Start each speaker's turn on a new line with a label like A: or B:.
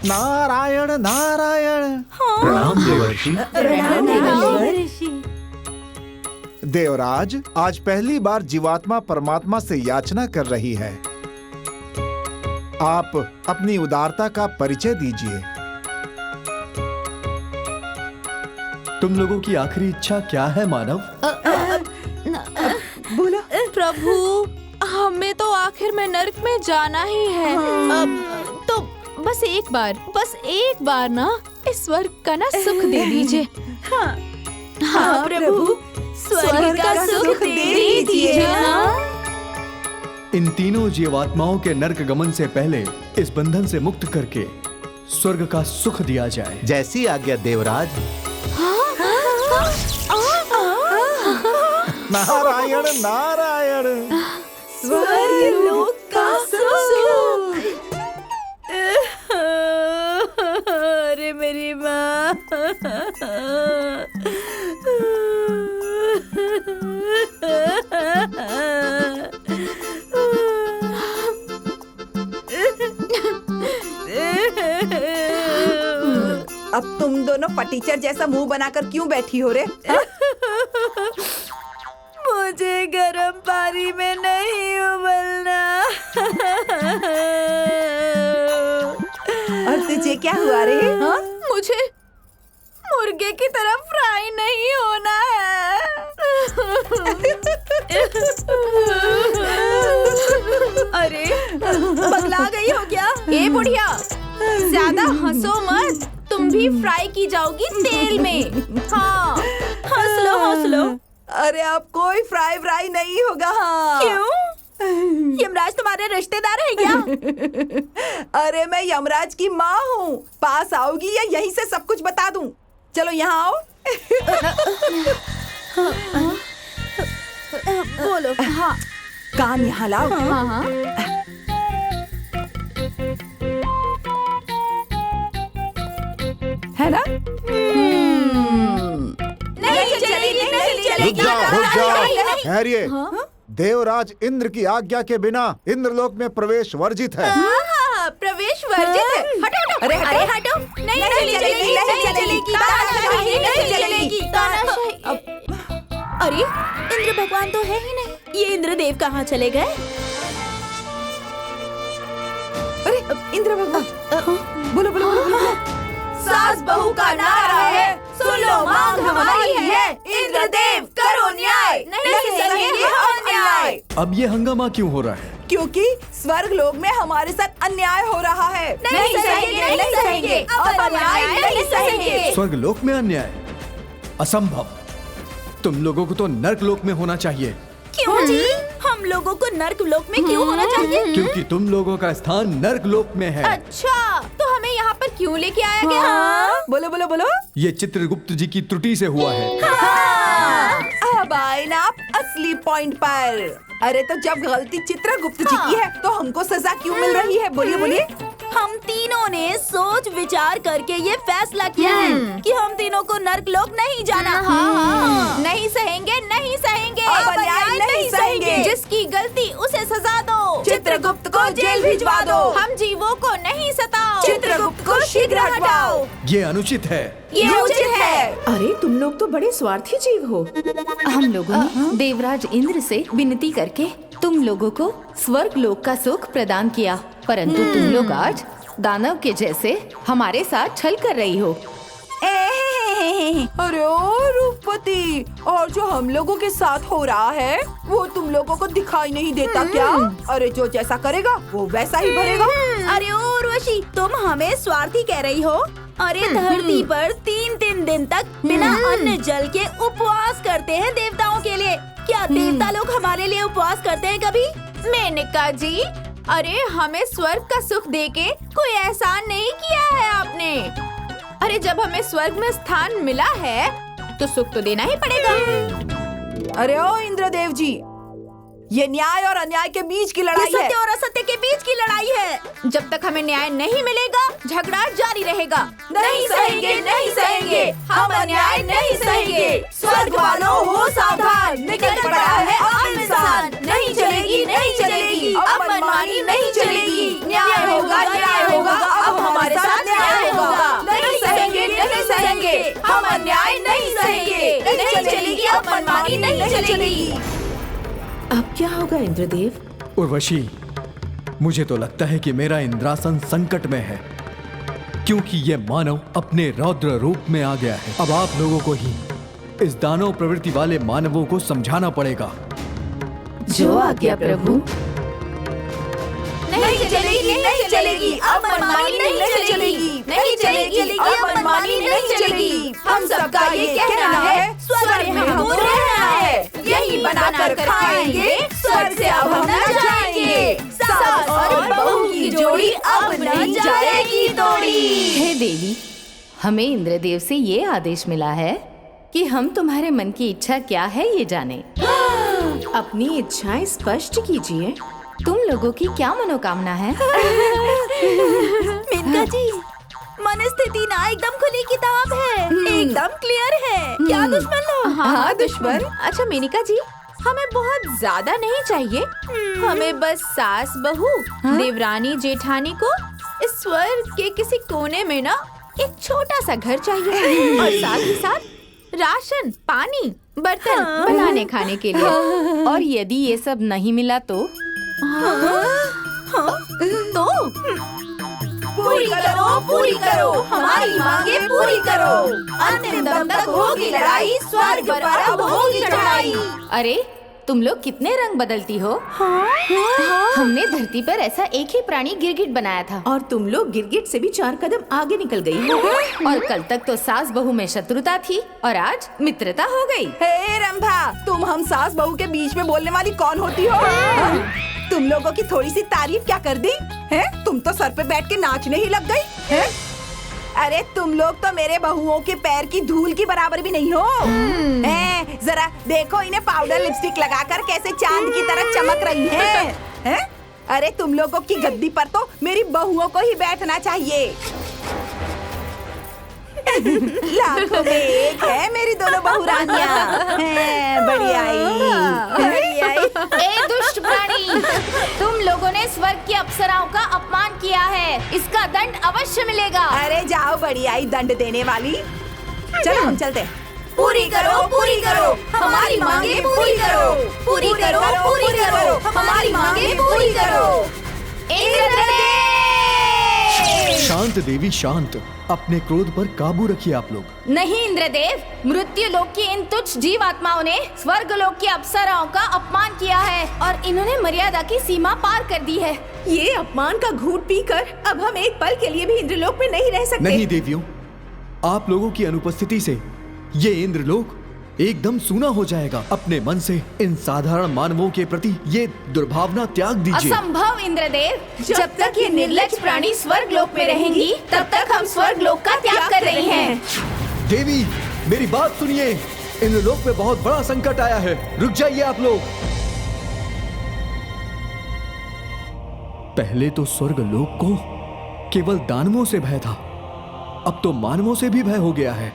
A: नारायण नारायण।
B: प्रणाम देवर्षि।
A: देवराज, आज पहली बार जीवात्मा परमात्मा से याचना कर रही है। आप अपनी उदारता का परिचय दीजिए।
B: तुम लोगों की आखिरी इच्छा क्या है मानव?
C: बोलो।
D: प्रभु, हमें तो आखिर में नर्क में जाना ही है। तो बस एक बार ना इस स्वर्ग का ना सुख दे दीजिए। हाँ प्रभु, स्वर्ग का सुख दे दीजिए ना।
B: इन तीनों जीवात्माओं के नर्क गमन से पहले इस बंधन से मुक्त करके स्वर्ग का सुख दिया जाए।
E: जैसी आज्ञा देवराज।
A: नारायण नारायण।
C: स्वर्ग लोक का सुख।
D: अरे मेरी माँ।
C: अब तुम दोनों फटीचर जैसा मुंह बनाकर क्यों बैठी हो रे?
D: मुझे गर्म पानी में नहीं उबलना।
C: और तुझे क्या हुआ रे? हाँ?
D: मुझे मुर्गे की तरह फ्राई नहीं होना है। अरे पगला गई हो क्या? ए बुढ़िया, ज्यादा हंसो मत, तुम भी फ्राई की जाओगी तेल में। हाँ, हंस लो।
C: अरे अब कोई फ्राई नहीं होगा। हाँ।
D: क्यों? यमराज तुम्हारे रिश्तेदार है क्या?
C: अरे मैं यमराज की माँ हूँ। पास आओगी या यहीं से सब कुछ बता दूँ? चलो यहाँ आओ।
D: बोलो। हाँ,
C: कान यहाँ लाओ।
D: हाँ।
C: है ना?
D: नहीं चलेगी।
A: रुक जाओ। ठहरिए। देवराज इंद्र की आज्ञा के बिना इंद्रलोक में प्रवेश वर्जित है।
D: प्रवेश वर्जित है। हटो।
C: अरे
D: हटो। नहीं चलेगी। अरे इंद्र भगवान तो है ही नहीं। ये इंद्रदेव कहाँ चले गए?
C: अरे इंद्र भगवान। बोलो।
D: सास बहू का नारा है, सुन लो मांग हमारी है। इंद्रदेव करो न्याय, नहीं सहेंगे हम न्याय।
B: अब ये हंगामा क्यों हो रहा है?
C: क्योंकि स्वर्ग लोक में हमारे साथ अन्याय हो रहा है।
D: नहीं सहेंगे। अब अन्याय नहीं सहेंगे।
B: स्वर्ग लोक में अन्याय? असंभव। तुम लोगों को तो नर्क लोक में होना चाहिए।
D: क्यों जी? हम लोगों को नर्क लोक में क्यों होना चाहिए?
B: क्योंकि तुम लोगों का स्थान नर्क लोक में है।
D: अच्छा, तो हमें यहाँ पर क्यों लेके आया गया?
C: बोलो।
B: ये चित्रगुप्त जी की त्रुटि से हुआ है।
C: अब आए ना आप असली पॉइंट पर। अरे तो जब गलती चित्रगुप्त जी की है तो हमको सजा क्यों मिल रही है? बोलिए।
D: हम तीनों ने सोच विचार करके ये फैसला किया है कि हम तीनों को नर्क लोक नहीं जाना। नहीं सहेंगे।
C: अब अन्याय नहीं सहेंगे।
D: जिसकी गलती उसे सजा दो।
C: चित्रगुप्त को जेल भिजवा दो।
D: हम जीवों को नहीं सताओ।
C: चित्रगुप्त को शीघ्र हटाओ।
B: ये अनुचित है।
D: ये उचित है।
C: अरे तुम लोग तो बड़े स्वार्थी जीव हो।
F: हम लोगों ने देवराज इंद्र से विनती करके तुम लोगों को स्वर्ग लोक का सुख प्रदान किया, परंतु तुम लोग आज दानव के जैसे हमारे साथ छल कर रही हो।
C: अरे ओ रूपवती, और जो हम लोगों के साथ हो रहा है वो तुम लोगों को दिखाई नहीं देता क्या? अरे जो जैसा करेगा वो वैसा ही भरेगा।
D: अरे ओ उर्वशी, तुम हमें स्वार्थी कह रही हो? अरे धरती पर 3 दिन तक बिना अन्न जल के उपवास करते हैं देवताओं के लिए। क्या देवता लोग हमारे लिए उपवास करते हैं कभी? मेनका जी, अरे हमें स्वर्ग का सुख देके कोई एहसान नहीं किया है आपने। अरे जब हमें स्वर्ग में स्थान मिला है तो सुख तो देना ही पड़ेगा।
C: अरे ओ इंद्रदेव जी, ये न्याय और अन्याय के बीच की लड़ाई है।
D: सत्य और असत्य के बीच की लड़ाई है। जब तक हमें न्याय नहीं मिलेगा झगड़ा जारी रहेगा।
C: नहीं सहेंगे। हम अन्याय नहीं सहेंगे। स्वर्ग वालों हो सावधान, निकल पड़ा है अब इंसान। नहीं चलेगी। अब मनमानी नहीं चलेगी। न्याय होगा। अब हमारे साथ न्याय
D: हम अन्याय नहीं सहेंगे। नहीं चलेगी, अब मनमानी नहीं चलेगी।
E: अब क्या होगा इंद्रदेव?
B: उर्वशी, मुझे तो लगता है कि मेरा इंद्रासन संकट में है, क्योंकि ये मानव अपने रौद्र रूप में आ गया है। अब आप लोगों को ही इस दानव प्रवृत्ति वाले मानवों को समझाना पड़ेगा।
F: जो आज्ञा प्रभु।
D: नहीं चलेगी, नहीं चलेगी, अब मनमानी नहीं चलेगी। नहीं चलेगी, अब मनमानी नहीं चलेगी। हम सबका ये कहना है, स्वर्ग में हमको रहना है। यही बनाकर खाएंगे, स्वर्ग से अब हम न जाएंगे। सास और बहू की जोड़ी अब नहीं जाएगी तोड़ी।
F: हे देवी, हमें इंद्रदेव से ये आदेश मिला है कि हम तुम्हारे मन की इच्छा क्या है ये जाने।
E: अपनी इच्छाएं स्पष्ट कीजिए।
F: तुम लोगों की क्या मनोकामना है?
D: मेनका जी, मन स्थिति ना एकदम खुली किताब है, एकदम क्लियर है। क्या दुश्मन लोग?
C: हाँ दुश्मन। अच्छा मेनिका जी, हमें बहुत ज्यादा नहीं चाहिए। हमें बस सास बहू, देवरानी जेठानी को इस स्वर्ग के किसी कोने में ना एक छोटा सा घर चाहिए और साथ ही साथ राशन, पानी, बर्तन बनाने खाने के लिए।
F: और यदि ये सब नहीं मिला तो?
D: तो पूरी करो, पूरी करो, हमारी मांगे पूरी करो। अंतिम दम तक होगी लड़ाई, स्वर्ग पर अब होगी चढ़ाई।
F: अरे तुम लोग कितने रंग बदलती हो। हमने धरती पर ऐसा एक ही प्राणी गिरगिट बनाया था,
E: और तुम लोग गिरगिट से भी 4 कदम आगे निकल गई हो।
F: और कल तक तो सास बहू में शत्रुता थी और आज मित्रता हो गई।
C: हे रंभा, तुम हम सास बहू के बीच में बोलने वाली कौन होती हो? तुम लोगों की थोड़ी सी तारीफ क्या कर दी है? तुम तो सर पे बैठ के नाचने ही लग गई है? अरे तुम लोग तो मेरे बहुओं के पैर की धूल की बराबर भी नहीं हो। जरा देखो इन्हें पाउडर लिपस्टिक लगाकर कैसे चांद की तरह चमक रही हैं। अरे तुम लोगों की गद्दी पर तो मेरी बहुओं को ही बैठना चाहिए। लाखों में एक है मेरी दोनों बहुरानियां। बढ़िया
F: ए दुष्ट प्राणी, तुम लोगों ने स्वर्ग की अप्सराओं का अपमान किया है, इसका दंड अवश्य मिलेगा।
C: अरे जाओ बढ़ियाई दंड देने वाली। चलो हम चलते।
D: पूरी करो, पूरी करो, हमारी मांगे पूरी करो। पूरी करो, पूरी करो, हमारी मांगे पूरी करो।
B: शांत देवी शांत, अपने क्रोध पर काबू रखिए आप लोग।
F: नहीं इंद्रदेव, मृत्यु लोक की इन तुच्छ जीव आत्माओं ने स्वर्ग लोक की अप्सराओं का अपमान किया है और इन्होंने मर्यादा की सीमा पार कर दी है।
E: ये अपमान का घूंट पीकर अब हम एक पल के लिए भी इंद्रलोक में नहीं रह सकते।
B: नहीं देवियों, आप लोगों की अनुपस्थिति से ये इंद्रलोक एकदम सूना हो जाएगा। अपने मन से इन साधारण मानवों के प्रति ये दुर्भावना त्याग दीजिए।
F: असंभव इंद्रदेव, जब तक ये निर्लज्ज प्राणी स्वर्ग लोक में रहेंगी तब तक हम स्वर्ग लोक का त्याग कर रही हैं।
B: देवी मेरी बात सुनिए, इंद्रलोक में बहुत बड़ा संकट आया है। रुक जाइए आप लोग। पहले तो स्वर्ग लोक को केवल दानवों से भय था, अब तो मानवों से भी भय हो गया है।